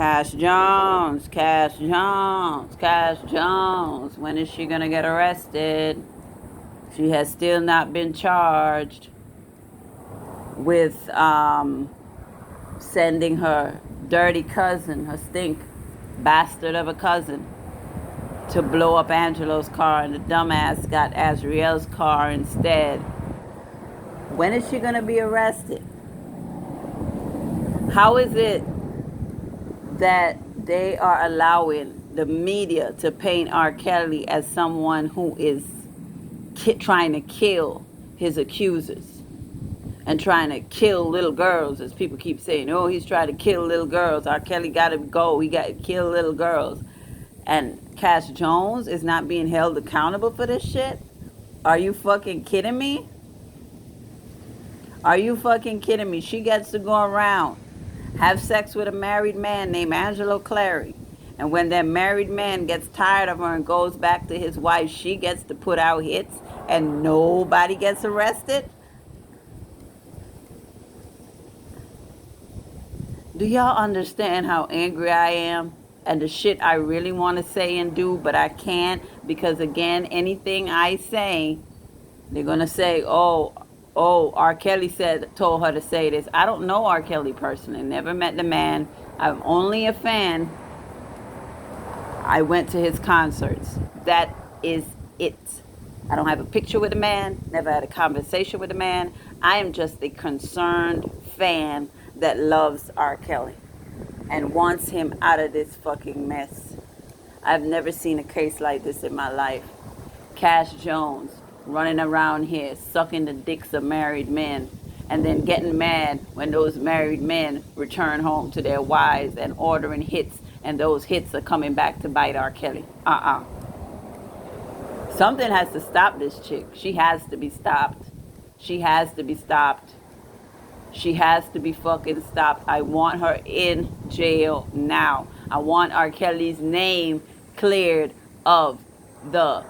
Cash Jones, Cash Jones, Cash Jones. When is she gonna get arrested? She has still not been charged with sending her dirty cousin, her stink bastard of a cousin, to blow up Angelo's car, and the dumbass got Azriel's car instead. When is she gonna be arrested? How is it that they are allowing the media to paint R. Kelly as someone who is trying to kill his accusers and trying to kill little girls, as people keep saying, oh, he's trying to kill little girls. R. Kelly got to go. He got to kill little girls. And Cash Jones is not being held accountable for this shit? Are you fucking kidding me? Are you fucking kidding me? She gets to go around, have sex with a married man named Angelo Clary. And when that married man gets tired of her and goes back to his wife, she gets to put out hits and nobody gets arrested? Do y'all understand how angry I am? And the shit I really want to say and do, but I can't, because again, anything I say, they're going to say, oh, R. Kelly told her to say this. I don't know R. Kelly personally. Never met the man. I'm only a fan. I went to his concerts. That is it. I don't have a picture with the man. Never had a conversation with the man. I am just a concerned fan that loves R. Kelly and wants him out of this fucking mess. I've never seen a case like this in my life. Cash Jones running around here sucking the dicks of married men and then getting mad when those married men return home to their wives and ordering hits, and those hits are coming back to bite R. Kelly. Something has to stop this chick. She has to be stopped. She has to be stopped. She has to be fucking stopped. I want her in jail now. I want R. Kelly's name cleared of the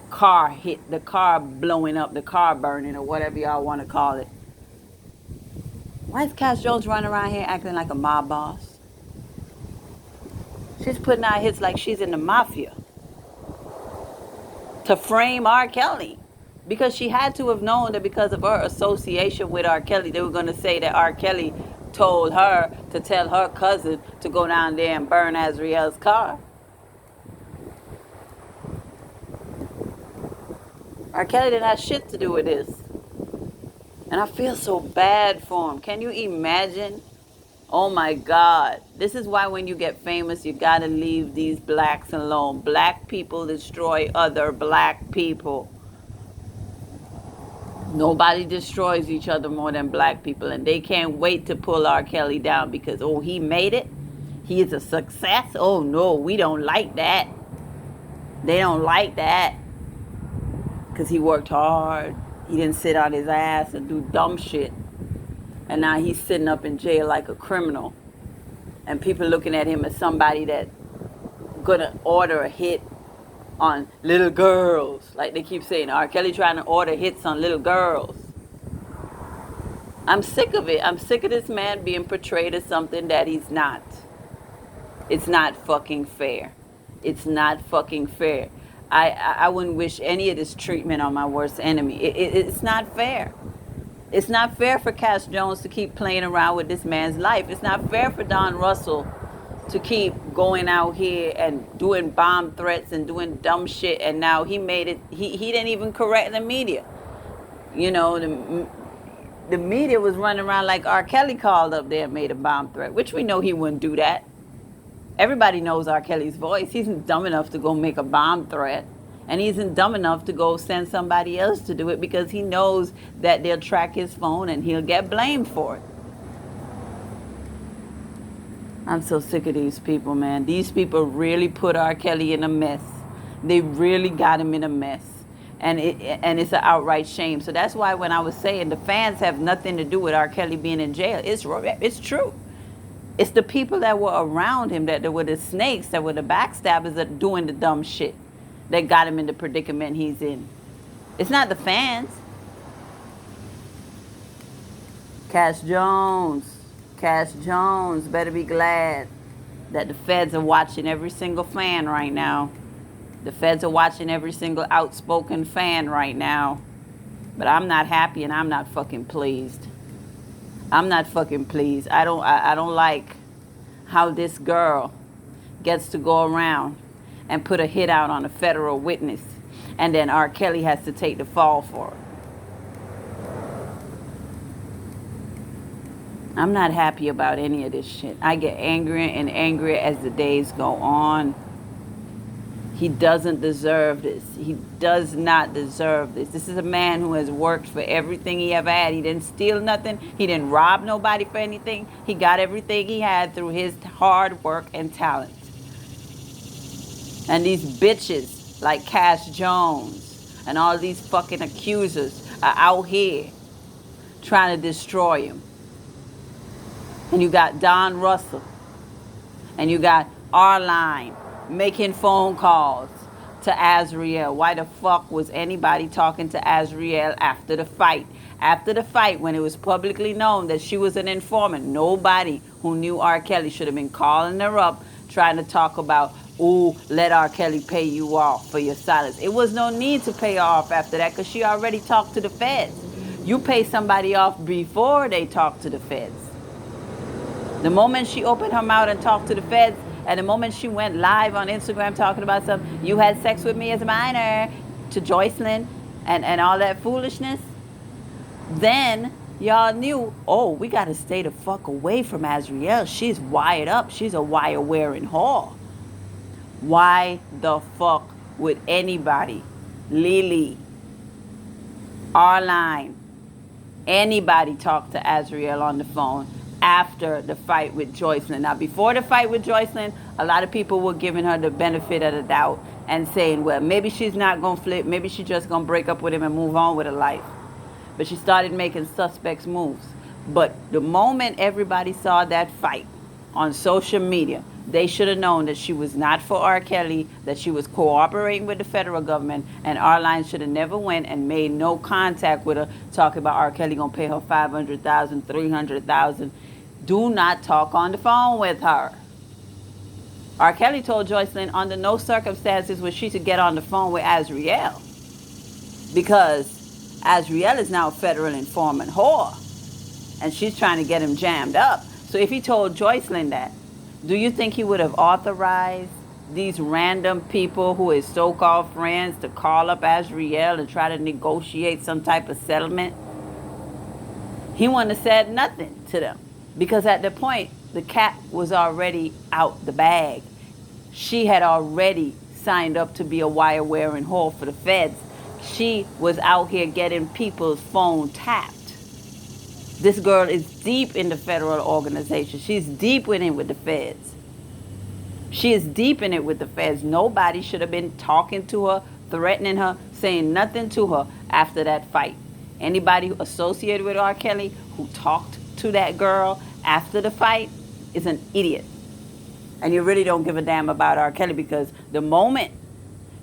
car hit, the car blowing up, the car burning, or whatever y'all want to call it. Why is Cash Jones running around here acting like a mob boss? She's putting out hits like she's in the mafia to frame R. Kelly. Because she had to have known that because of her association with R. Kelly, they were going to say that R. Kelly told her to tell her cousin to go down there and burn Azriel's car. R. Kelly didn't have shit to do with this. And I feel so bad for him. Can you imagine? Oh my God. This is why when you get famous, you got to leave these blacks alone. Black people destroy other black people. Nobody destroys each other more than black people, and they can't wait to pull R. Kelly down because, oh, he made it. He is a success. Oh, no, we don't like that. They don't like that because he worked hard. He didn't sit on his ass and do dumb shit. And now he's sitting up in jail like a criminal. And people looking at him as somebody that gonna order a hit on little girls. Like they keep saying, R. Kelly trying to order hits on little girls. I'm sick of it. I'm sick of this man being portrayed as something that he's not. It's not fucking fair. It's not fucking fair. I wouldn't wish any of this treatment on my worst enemy. It's not fair. It's not fair for Cash Jones to keep playing around with this man's life. It's not fair for Don Russell to keep going out here and doing bomb threats and doing dumb shit, and now he made it. He didn't even correct the media. You know, the media was running around like R. Kelly called up there and made a bomb threat, which we know he wouldn't do that. Everybody knows R. Kelly's voice. He's dumb enough to go make a bomb threat, and he isn't dumb enough to go send somebody else to do it because he knows that they'll track his phone and he'll get blamed for it. I'm so sick of these people, man. These people really put R. Kelly in a mess. They really got him in a mess. And it's an outright shame. So that's why when I was saying the fans have nothing to do with R. Kelly being in jail, it's true. It's the people that were around him, that were the snakes, that were the backstabbers that doing the dumb shit that got him in the predicament he's in. It's not the fans. Cash Jones better be glad that the feds are watching every single fan right now. The feds are watching every single outspoken fan right now. But I'm not happy and I'm not fucking pleased. I'm not fucking pleased. I don't like how this girl gets to go around and put a hit out on a federal witness, and then R. Kelly has to take the fall for it. I'm not happy about any of this shit. I get angrier and angrier as the days go on. He doesn't deserve this. He does not deserve this. This is a man who has worked for everything he ever had. He didn't steal nothing. He didn't rob nobody for anything. He got everything he had through his hard work and talent. And these bitches like Kash Jones and all these fucking accusers are out here trying to destroy him. And you got Don Russell. And you got R-Line making phone calls to Azriel. Why the fuck was anybody talking to Azriel after the fight? After the fight, when it was publicly known that she was an informant, nobody who knew R. Kelly should have been calling her up, trying to talk about, ooh, let R. Kelly pay you off for your silence. It was no need to pay her off after that because she already talked to the feds. You pay somebody off before they talk to the feds. The moment she opened her mouth and talked to the feds, and the moment she went live on Instagram talking about something, you had sex with me as a minor, to Joycelyn and all that foolishness, then y'all knew, oh, we got to stay the fuck away from Azriel. She's wired up. She's a wire-wearing whore. Why the fuck would anybody, Lily, R-Line, anybody talk to Azriel on the phone after the fight with Joycelyn? Now, before the fight with Joycelyn, a lot of people were giving her the benefit of the doubt and saying, well, maybe she's not going to flip. Maybe she's just going to break up with him and move on with her life. But she started making suspects moves. But the moment everybody saw that fight on social media, they should have known that she was not for R. Kelly, that she was cooperating with the federal government, and R-Line should have never went and made no contact with her, talking about R. Kelly going to pay her $500,000, $300,000. Do not talk on the phone with her. R. Kelly told Joycelyn under no circumstances would she to get on the phone with Azriel, because Azriel is now a federal informant whore, and she's trying to get him jammed up. So if he told Joycelyn that, do you think he would have authorized these random people who is so-called friends to call up Azriel and try to negotiate some type of settlement? He wouldn't have said nothing to them, because at the point, the cat was already out the bag. She had already signed up to be a wire-wearing whore for the feds. She was out here getting people's phone tapped. This girl is deep in the federal organization. She's deep in it with the feds. She is deep in it with the feds. Nobody should have been talking to her, threatening her, saying nothing to her after that fight. Anybody associated with R. Kelly who talked to that girl after the fight is an idiot. And you really don't give a damn about R. Kelly, because the moment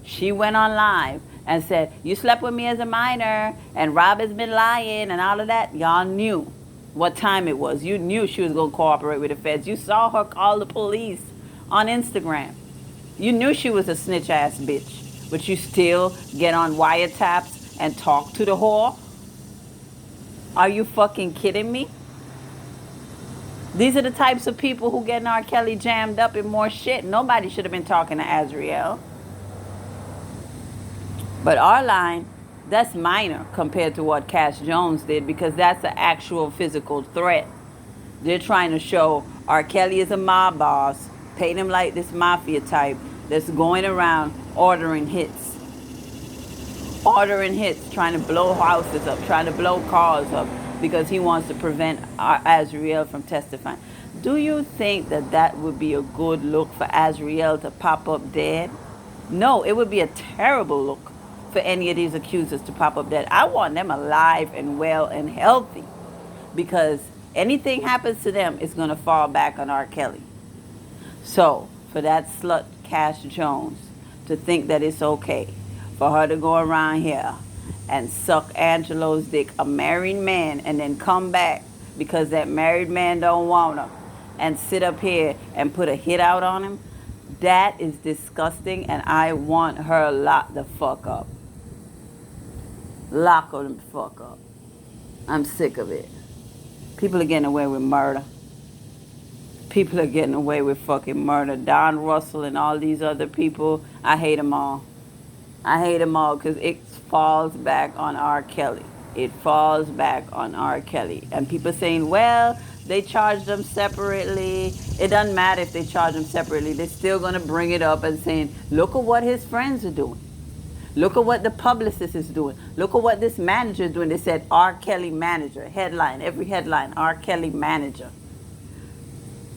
she went on live and said, you slept with me as a minor, and Rob has been lying, and all of that, y'all knew what time it was. You knew she was going to cooperate with the feds. You saw her call the police on Instagram. You knew she was a snitch-ass bitch, but you still get on wiretaps and talk to the whore? Are you fucking kidding me? These are the types of people who get R. Kelly jammed up in more shit. Nobody should have been talking to Azriel. But R-Line, that's minor compared to what Kash Jones did, because that's an actual physical threat. They're trying to show R. Kelly is a mob boss, paid him like this mafia type that's going around ordering hits. Ordering hits, trying to blow houses up, trying to blow cars up, because he wants to prevent Azriel from testifying. Do you think that that would be a good look for Azriel to pop up dead? No, it would be a terrible look for any of these accusers to pop up dead. I want them alive and well and healthy, because anything happens to them is going to fall back on R. Kelly. So for that slut Kash Jones to think that it's okay for her to go around here and suck Angelo's dick, a married man, and then come back because that married man don't want her, and sit up here and put a hit out on him, that is disgusting, and I want her locked the fuck up. Lock her the fuck up. I'm sick of it. People are getting away with murder. People are getting away with fucking murder. Don Russell and all these other people, I hate them all. I hate them all because it falls back on R. Kelly. It falls back on R. Kelly. And people saying, well, they charged them separately. It doesn't matter if they charge them separately. They're still going to bring it up and saying, look at what his friends are doing. Look at what the publicist is doing. Look at what this manager is doing. They said R. Kelly manager. Headline, every headline, R. Kelly manager.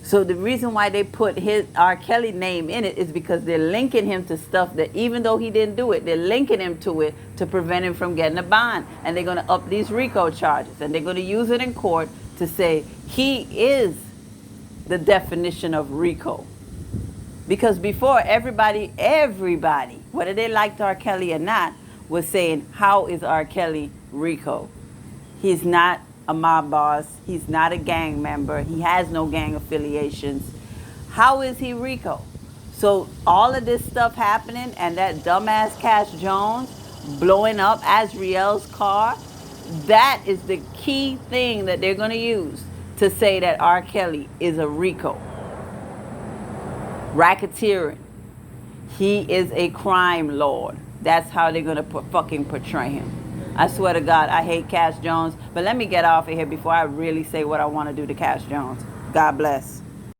So the reason why they put his R. Kelly name in it is because they're linking him to stuff that even though he didn't do it, they're linking him to it to prevent him from getting a bond. And they're going to up these RICO charges. And they're going to use it in court to say he is the definition of RICO. Because before, everybody, whether they liked R. Kelly or not, was saying, how is R. Kelly RICO? He's not a mob boss. He's not a gang member. He has no gang affiliations. How is he RICO? So all of this stuff happening and that dumbass Kash Jones blowing up Azriel's car, that is the key thing that they're going to use to say that R. Kelly is a RICO. Racketeering. He is a crime lord. That's how they're going to fucking portray him. I swear to God, I hate Kash Jones. But let me get off of here before I really say what I want to do to Kash Jones. God bless.